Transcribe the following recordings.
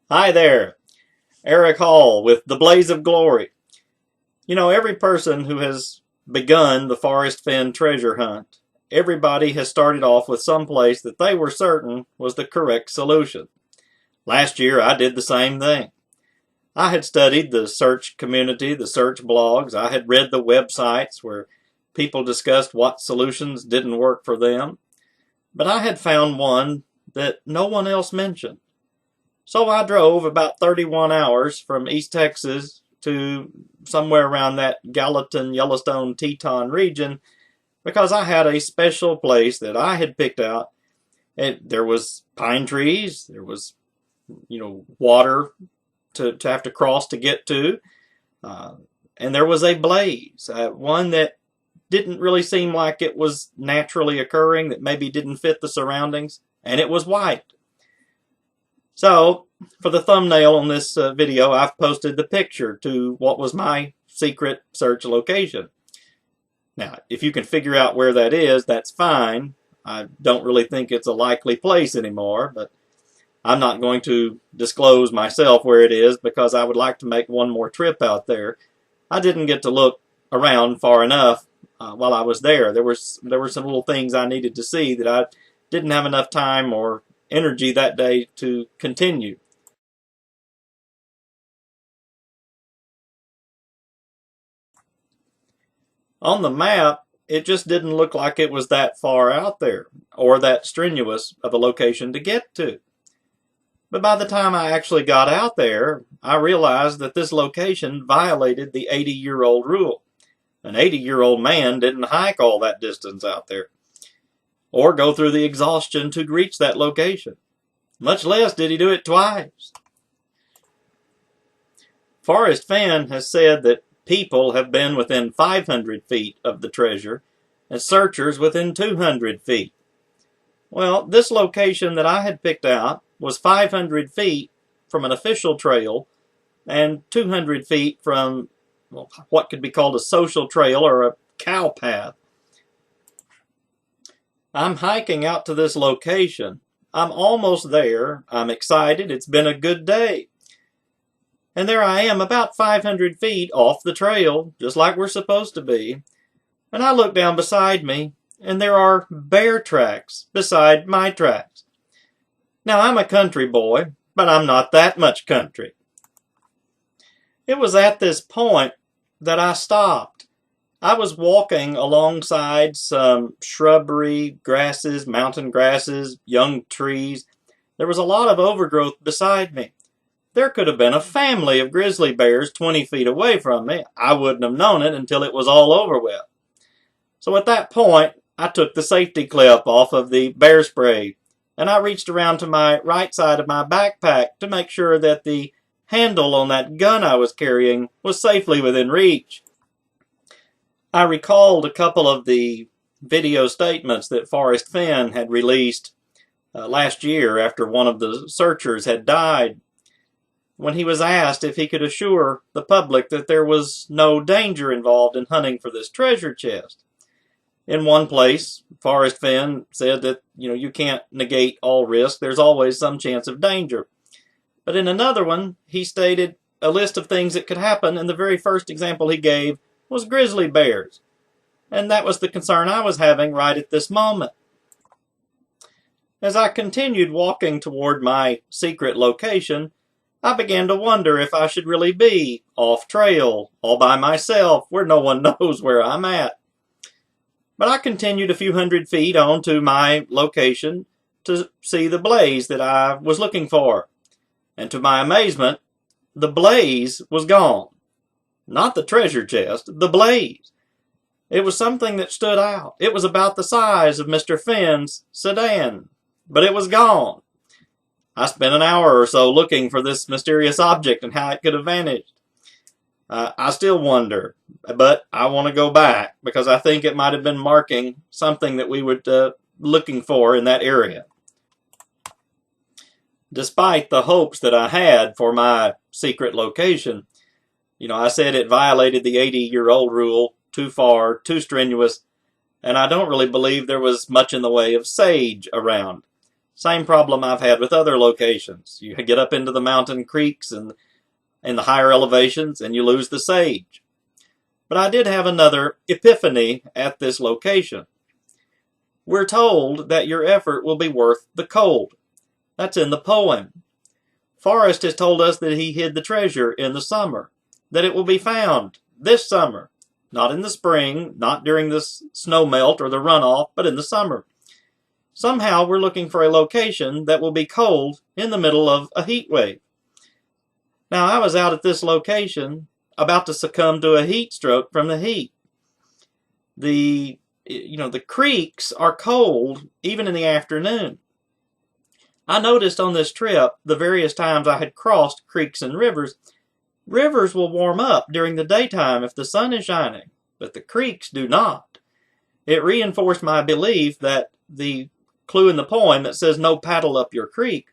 Hi there, Aric Hall with The Blaze of Glory. You know, every person who has begun the Forrest Fenn treasure hunt, everybody has started off with some place that they were certain was the correct solution. Last year I did the same thing. I had studied the search community, the search blogs. I had read the websites where people discussed what solutions didn't work for them. But I had found one that no one else mentioned. So I drove about 31 hours from East Texas to somewhere around that Gallatin, Yellowstone, Teton region because I had a special place that I had picked out. And there was pine trees, there was, water to have to cross to get to, and there was a blaze, one that didn't really seem like it was naturally occurring, that maybe didn't fit the surroundings, and it was white. So, for the thumbnail on this video, I've posted the picture to what was my secret search location. Now, if you can figure out where that is, that's fine. I don't really think it's a likely place anymore, but I'm not going to disclose myself where it is because I would like to make one more trip out there. I didn't get to look around far enough while I was there. There were some little things I needed to see that I didn't have enough time or energy that day to continue. On the map, it just didn't look like it was that far out there or that strenuous of a location to get to. But by the time I actually got out there, I realized that this location violated the 80-year-old rule. An 80-year-old man didn't hike all that distance out there or go through the exhaustion to reach that location. Much less did he do it twice. Forrest Fenn has said that people have been within 500 feet of the treasure and searchers within 200 feet. Well, this location that I had picked out was 500 feet from an official trail and 200 feet from what could be called a social trail or a cow path. I'm hiking out to this location. I'm almost there. I'm excited. It's been a good day. And there I am about 500 feet off the trail, just like we're supposed to be. And I look down beside me, and there are bear tracks beside my tracks. Now, I'm a country boy, but I'm not that much country. It was at this point that I stopped. I was walking alongside some shrubbery, grasses, mountain grasses, young trees. There was a lot of overgrowth beside me. There could have been a family of grizzly bears 20 feet away from me. I wouldn't have known it until it was all over with. So at that point, I took the safety clip off of the bear spray, and I reached around to my right side of my backpack to make sure that the handle on that gun I was carrying was safely within reach. I recalled a couple of the video statements that Forrest Fenn had released last year after one of the searchers had died, when he was asked if he could assure the public that there was no danger involved in hunting for this treasure chest. In one place, Forrest Fenn said that, you can't negate all risk. There's always some chance of danger. But in another one, he stated a list of things that could happen, and the very first example he gave was grizzly bears. And that was the concern I was having right at this moment. As I continued walking toward my secret location, I began to wonder if I should really be off trail, all by myself, where no one knows where I'm at. But I continued a few hundred feet on to my location to see the blaze that I was looking for. And to my amazement, the blaze was gone. Not the treasure chest, the blaze. It was something that stood out. It was about the size of Mr. Fenn's sedan, but it was gone. I spent an hour or so looking for this mysterious object and how it could have vanished. I still wonder, but I want to go back because I think it might have been marking something that we were looking for in that area. Despite the hopes that I had for my secret location, I said it violated the 80-year-old rule, too far, too strenuous, and I don't really believe there was much in the way of sage around. Same problem I've had with other locations. You get up into the mountain creeks and in the higher elevations and you lose the sage. But I did have another epiphany at this location. We're told that your effort will be worth the cold. That's in the poem. Forrest has told us that he hid the treasure in the summer, that it will be found this summer, not in the spring, not during the snow melt or the runoff, but in the summer. Somehow we're looking for a location that will be cold in the middle of a heat wave. Now, I was out at this location about to succumb to a heat stroke from the heat. The creeks are cold even in the afternoon. I noticed on this trip, the various times I had crossed creeks and rivers will warm up during the daytime if the sun is shining, but the creeks do not. It reinforced my belief that the clue in the poem that says no paddle up your creek,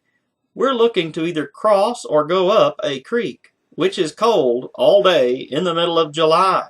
we're looking to either cross or go up a creek, which is cold all day in the middle of July.